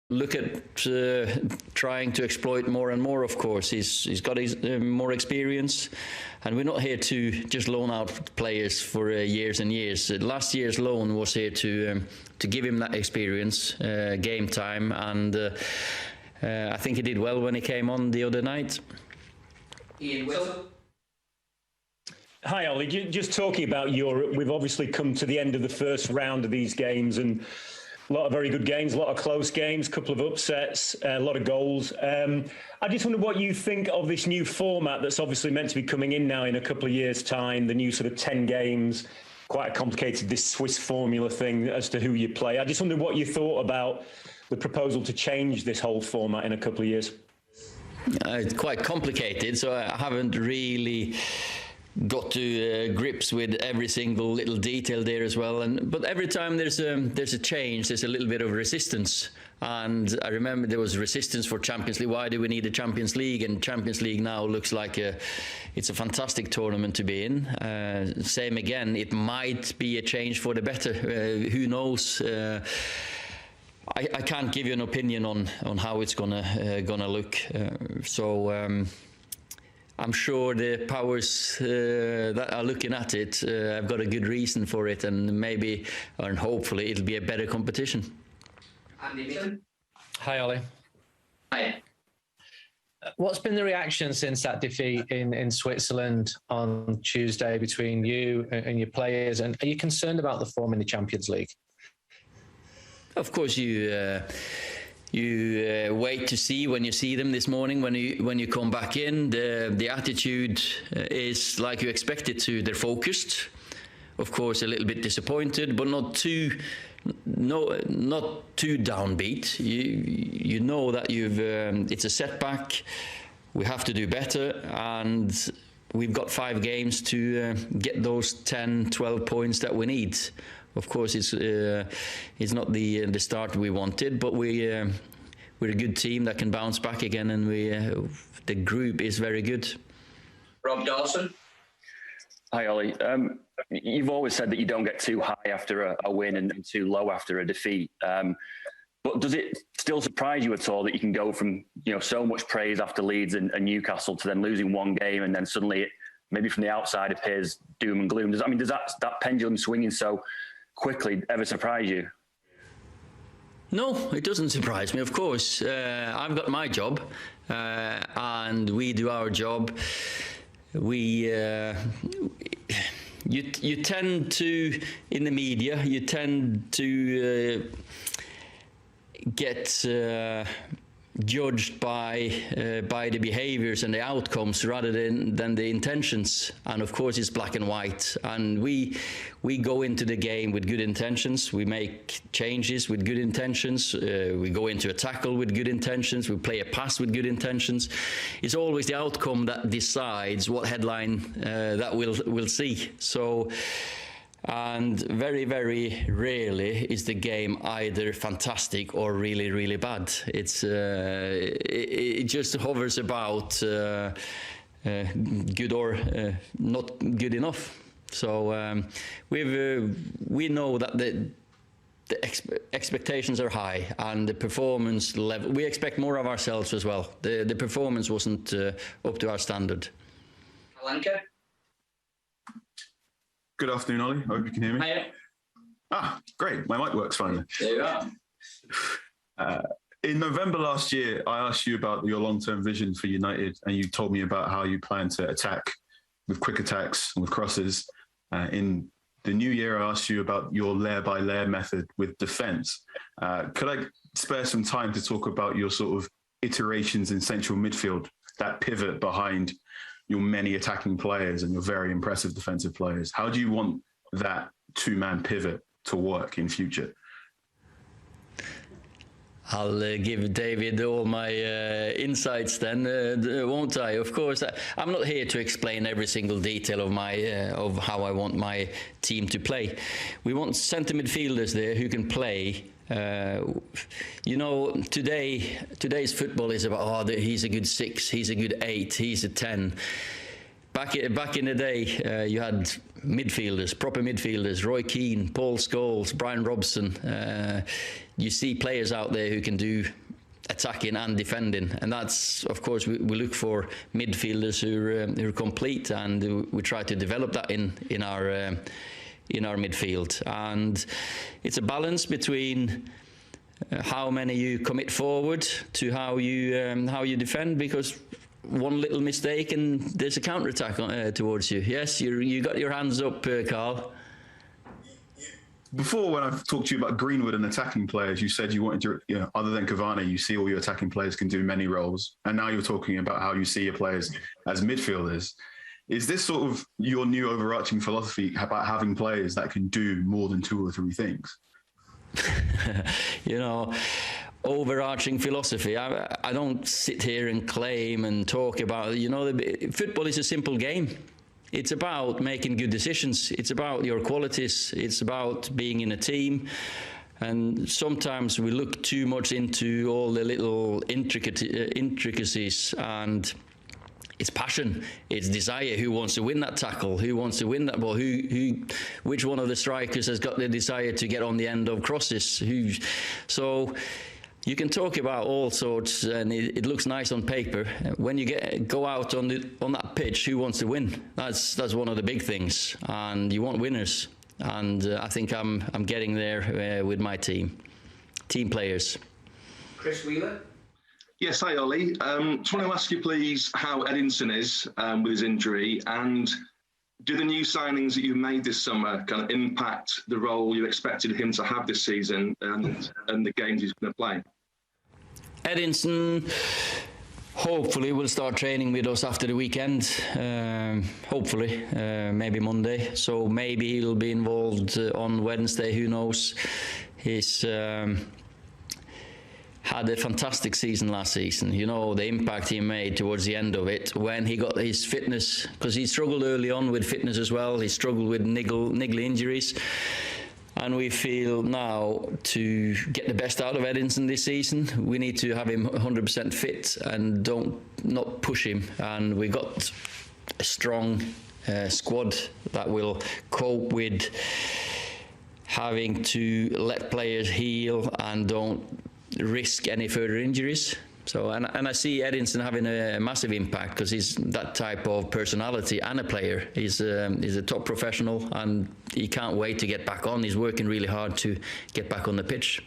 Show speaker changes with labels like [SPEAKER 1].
[SPEAKER 1] look at trying to exploit more and more. Of course, he's got his more experience, and we're not here to just loan out players for years and years. Last year's loan was here to give him that experience, game time, and I think he did well when he came on the other night.
[SPEAKER 2] Ian Wilson.
[SPEAKER 3] Hi, Ollie. Just talking about Europe, we've obviously come to the end of the first round of these games, and a lot of very good games, a lot of close games, a couple of upsets, a lot of goals. I just wonder what you think of this new format that's obviously meant to be coming in now in a couple of years' time, the new sort of 10 games, quite a complicated, this Swiss formula thing as to who you play. I just wonder what you thought about the proposal to change this whole format in a couple of years.
[SPEAKER 1] It's quite complicated, so I haven't really got to grips with every single little detail there as well. But every time there's a change, there's a little bit of resistance. And I remember there was resistance for Champions League. Why do we need a Champions League? And Champions League now looks like it's a fantastic tournament to be in. Same again, it might be a change for the better. Who knows? I can't give you an opinion on how it's gonna look. I'm sure the powers that are looking at it have got a good reason for it, and maybe and hopefully it'll be a better competition.
[SPEAKER 2] Andy.
[SPEAKER 4] Hi, Ollie.
[SPEAKER 2] Hi.
[SPEAKER 4] What's been the reaction since that defeat in Switzerland on Tuesday between you and your players? And are you concerned about the form in the Champions League?
[SPEAKER 1] Of course, you wait to see when you see them this morning. When you come back in, the attitude is like you expect it to. They're focused, of course, a little bit disappointed, but not too downbeat. You know that it's a setback. We have to do better, and we've got 5 games to get those 10, 12 points that we need. Of course, it's not the start we wanted, but we're a good team that can bounce back again, and the group is very good.
[SPEAKER 2] Rob Dawson.
[SPEAKER 5] Hi, Ollie. You've always said that you don't get too high after a win and too low after a defeat. But does it still surprise you at all that you can go from so much praise after Leeds and Newcastle to then losing one game, and then suddenly maybe from the outside appears doom and gloom? Does that pendulum swinging so quickly ever surprise you?
[SPEAKER 1] No, it doesn't surprise me, of course. I've got my job, and we do our job. You tend to, in the media, you tend to get judged by the behaviors and the outcomes rather than the intentions. And of course it's black and white, and we go into the game with good intentions. We make changes with good intentions. We go into a tackle with good intentions. We play a pass with good intentions. It's always the outcome that decides what headline that we'll see. So, and very, very rarely is the game either fantastic or really, really bad. It just hovers about good or not good enough. So we know that the expectations are high, and the performance level, we expect more of ourselves as well. The performance wasn't up to our standard.
[SPEAKER 2] Alanka.
[SPEAKER 6] Good afternoon, Ollie. I hope you can hear me.
[SPEAKER 2] Hiya.
[SPEAKER 6] Great. My mic works finally.
[SPEAKER 2] There you are.
[SPEAKER 6] In November last year, I asked you about your long-term vision for United, and you told me about how you plan to attack with quick attacks and with crosses. In the new year, I asked you about your layer-by-layer method with defence. Could I spare some time to talk about your sort of iterations in central midfield, that pivot behind your many attacking players and your very impressive defensive players? How do you want that two-man pivot to work in future?
[SPEAKER 1] I'll give David all my insights then, won't I? Of course, I'm not here to explain every single detail of how I want my team to play. We want centre midfielders there who can play. Today's football is about, he's a good 6, he's a good 8, he's a 10. Back in the day, you had midfielders, proper midfielders, Roy Keane, Paul Scholes, Brian Robson. you see players out there who can do attacking and defending, and that's, of course, we look for midfielders who are complete, and we try to develop that in our midfield. And it's a balance between how many you commit forward to how you defend, because one little mistake and there's a counter-attack towards you. Yes, you got your hands up, Carl.
[SPEAKER 6] Before, when I've talked to you about Greenwood and attacking players, you said you wanted to, other than Cavani, you see all your attacking players can do many roles. And now you're talking about how you see your players as midfielders. Is this sort of your new overarching philosophy about having players that can do more than 2 or 3 things?
[SPEAKER 1] Overarching philosophy. I don't sit here and claim and talk about, football is a simple game. It's about making good decisions. It's about your qualities. It's about being in a team. And sometimes we look too much into all the little intricacies, and it's passion, it's desire. Who wants to win that tackle? Who wants to win that ball? Which one of the strikers has got the desire to get on the end of crosses? So you can talk about all sorts, and it looks nice on paper. When you go out on that pitch, who wants to win? That's one of the big things, and you want winners. And I think I'm getting there with my team players.
[SPEAKER 2] Chris Wheeler.
[SPEAKER 7] Yes, hi Ollie. Just want to ask you please how Edinson is with his injury, and do the new signings that you've made this summer kind of impact the role you expected him to have this season and the games he's going to play?
[SPEAKER 1] Edinson hopefully will start training with us after the weekend. Hopefully, maybe Monday. So maybe he'll be involved on Wednesday. Who knows? He's had a fantastic season last season. The impact he made towards the end of it when he got his fitness, because he struggled early on with fitness as well. He struggled with niggly injuries. And we feel now to get the best out of Edinson this season, we need to have him 100% fit and not push him. And we got a strong squad that will cope with having to let players heal and don't risk any further injuries. So, and I see Edinson having a massive impact because he's that type of personality and a player. He's a top professional, and he can't wait to get back on. He's working really hard to get back on the pitch.